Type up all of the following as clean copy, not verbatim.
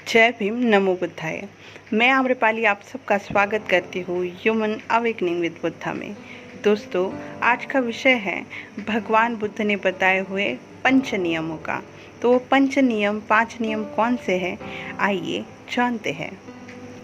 जय भीम, नमो बुद्धाय। मैं आम्रपाली आप सबका स्वागत करती हूँ ह्यूमन अवेकनिंग विद बुद्धा में। दोस्तों, आज का विषय है भगवान बुद्ध ने बताए हुए पंच नियमों का। तो वो पंच नियम, 5 नियम कौन से हैं, आइए जानते हैं।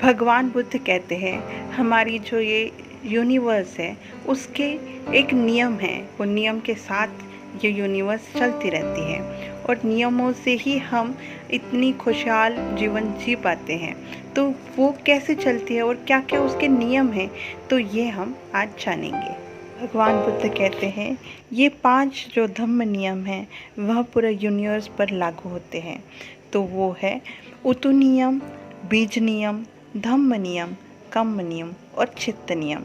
भगवान बुद्ध कहते हैं हमारी जो ये यूनिवर्स है उसके एक नियम है, वो नियम के साथ ये यूनिवर्स चलती रहती है और नियमों से ही हम इतनी खुशहाल जीवन जी पाते हैं। तो वो कैसे चलती है और क्या क्या उसके नियम हैं, तो ये हम आज जानेंगे। भगवान बुद्ध कहते हैं ये 5 जो धम्म नियम हैं वह पूरे यूनिवर्स पर लागू होते हैं। तो वो है उतु नियम, बीज नियम, धम्म नियम, कम्म नियम और चित्त नियम।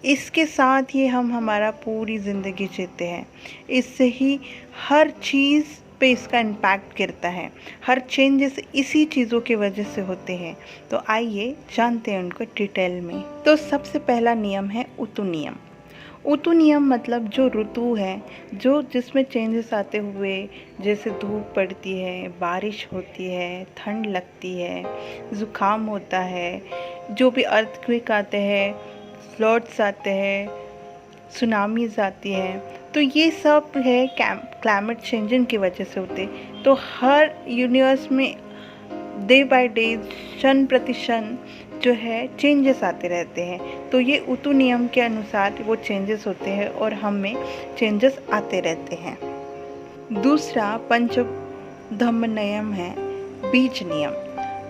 इसके साथ ही हम हमारा पूरी ज़िंदगी जीते हैं। इससे ही हर चीज़ पे इसका इम्पैक्ट गिरता है, हर चेंजेस इसी चीज़ों की वजह से होते हैं। तो आइए जानते हैं उनको डिटेल में। तो सबसे पहला नियम है उतु नियम। उतु नियम मतलब जो ऋतु है, जो जिसमें चेंजेस आते हुए, जैसे धूप पड़ती है, बारिश होती है, ठंड लगती है, ज़ुकाम होता है, जो भी अर्थक्वेक आते हैं, फ्लड्स आते हैं, सुनामीज आती है, तो ये सब है क्लाइमेट चेंजिंग की वजह से होते। तो हर यूनिवर्स में डे बाय डे, क्षण प्रति क्षण जो है चेंजेस आते रहते हैं। तो ये उतु नियम के अनुसार वो चेंजेस होते हैं और हम में चेंजेस आते रहते हैं। दूसरा पंच धम्म नियम है बीज नियम।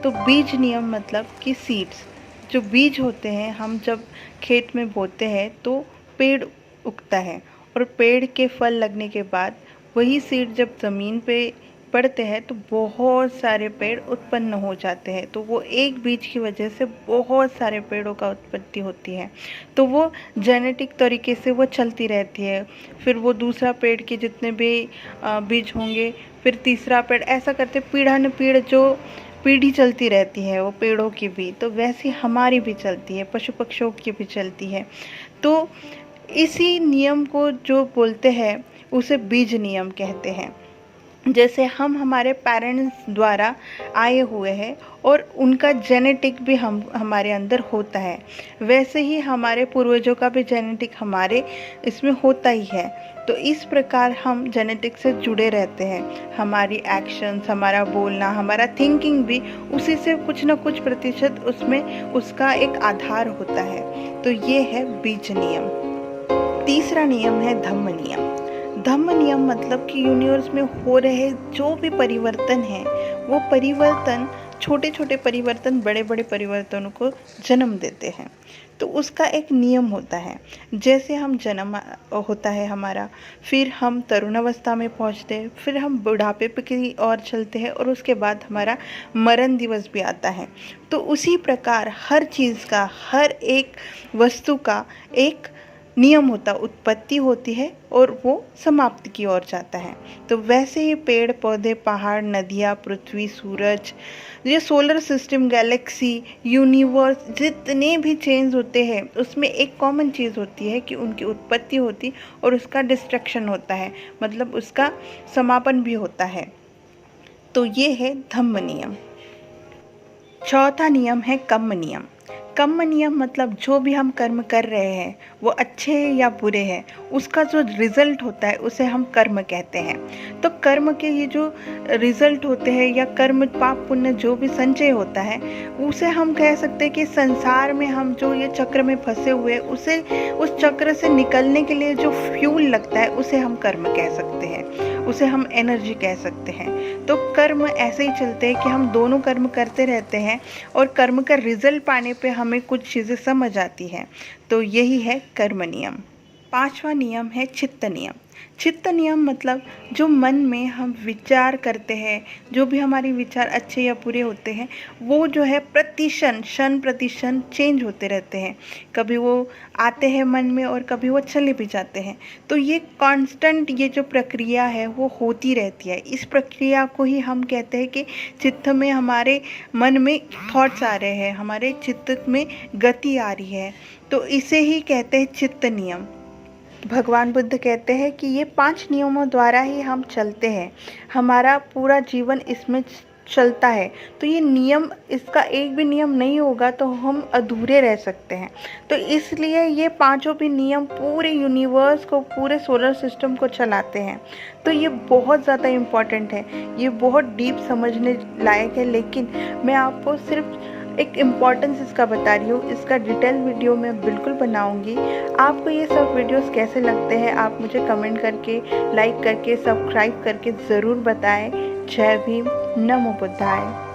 तो बीज नियम मतलब कि सीड्स, जो बीज होते हैं, हम जब खेत में बोते हैं तो पेड़ उगता है और पेड़ के फल लगने के बाद वही सीड जब ज़मीन पे पड़ते हैं तो बहुत सारे पेड़ उत्पन्न हो जाते हैं। तो वो एक बीज की वजह से बहुत सारे पेड़ों का उत्पत्ति होती है। तो वो जेनेटिक तरीके से वो चलती रहती है। फिर वो दूसरा पेड़ के जितने भी बीज होंगे, फिर तीसरा पेड़, ऐसा करते पीढ़ा न पीढ़ जो पीढ़ी चलती रहती है वो पेड़ों की भी। तो वैसे हमारी भी चलती है, पशु पक्षियों की भी चलती है। तो इसी नियम को जो बोलते हैं उसे बीज नियम कहते हैं। जैसे हम हमारे पेरेंट्स द्वारा आए हुए हैं और उनका जेनेटिक भी हमारे अंदर होता है, वैसे ही हमारे पूर्वजों का भी जेनेटिक हमारे इसमें होता ही है। तो इस प्रकार हम जेनेटिक से जुड़े रहते हैं। हमारी एक्शंस, हमारा बोलना, हमारा थिंकिंग भी उसी से कुछ न कुछ प्रतिशत उसमें उसका एक आधार होता है। तो ये है बीज नियम। तीसरा नियम है धम्म नियम। धम्म नियम मतलब कि यूनिवर्स में हो रहे जो भी परिवर्तन है, वो परिवर्तन, छोटे छोटे परिवर्तन बड़े बड़े परिवर्तनों को जन्म देते हैं। तो उसका एक नियम होता है। जैसे हम जन्म होता है हमारा, फिर हम तरुण अवस्था में पहुंचते हैं, फिर हम बुढ़ापे की ओर चलते हैं और उसके बाद हमारा मरण दिवस भी आता है। तो उसी प्रकार हर चीज़ का, हर एक वस्तु का एक नियम होता, उत्पत्ति होती है और वो समाप्ति की ओर जाता है। तो वैसे ही पेड़ पौधे, पहाड़, नदियाँ, पृथ्वी, सूरज, ये सोलर सिस्टम, गैलेक्सी, यूनिवर्स, जितने भी चेंज होते हैं उसमें एक कॉमन चीज़ होती है कि उनकी उत्पत्ति होती और उसका डिस्ट्रक्शन होता है, मतलब उसका समापन भी होता है। तो ये है धम्म नियम। चौथा नियम है कम्म नियम। कम्म नियम मतलब जो भी हम कर्म कर रहे हैं वो अच्छे या बुरे हैं, उसका जो रिज़ल्ट होता है उसे हम कर्म कहते हैं। तो कर्म के ये जो रिज़ल्ट होते हैं या कर्म पाप पुण्य जो भी संचय होता है, उसे हम कह सकते हैं कि संसार में हम जो ये चक्र में फंसे हुए, उसे उस चक्र से निकलने के लिए जो फ्यूल लगता है उसे हम कर्म कह सकते हैं, उसे हम एनर्जी कह सकते हैं। तो कर्म ऐसे ही चलते हैं कि हम दोनों कर्म करते रहते हैं और कर्म का रिजल्ट पाने पे हमें कुछ चीज़ें समझ आती हैं। तो यही है कर्म नियम। पांचवा नियम है चित्त नियम। चित्त नियम मतलब जो मन में हम विचार करते हैं, जो भी हमारे विचार अच्छे या बुरे होते हैं, वो जो है प्रतिक्षण, क्षण प्रतिक्षण चेंज होते रहते हैं। कभी वो आते हैं मन में और कभी वो चले भी जाते हैं। तो ये कांस्टेंट, ये जो प्रक्रिया है वो होती रहती है। इस प्रक्रिया को ही हम कहते हैं कि चित्त में, हमारे मन में थॉट्स आ रहे हैं, हमारे चित्त में गति आ रही है, तो इसे ही कहते हैं चित्त नियम। भगवान बुद्ध कहते हैं कि ये 5 नियमों द्वारा ही हम चलते हैं, हमारा पूरा जीवन इसमें चलता है। तो ये नियम, इसका एक भी नियम नहीं होगा तो हम अधूरे रह सकते हैं। तो इसलिए ये पांचों भी नियम पूरे यूनिवर्स को, पूरे सोलर सिस्टम को चलाते हैं। तो ये बहुत ज़्यादा इम्पॉर्टेंट है, ये बहुत डीप समझने लायक है, लेकिन मैं आपको सिर्फ एक इम्पॉर्टेंस इसका बता रही हूँ। इसका डिटेल वीडियो मैं बिल्कुल बनाऊँगी। आपको ये सब वीडियोस कैसे लगते हैं आप मुझे कमेंट करके, लाइक करके, सब्सक्राइब करके ज़रूर बताएं। जय भीम, नमो बुद्धाय।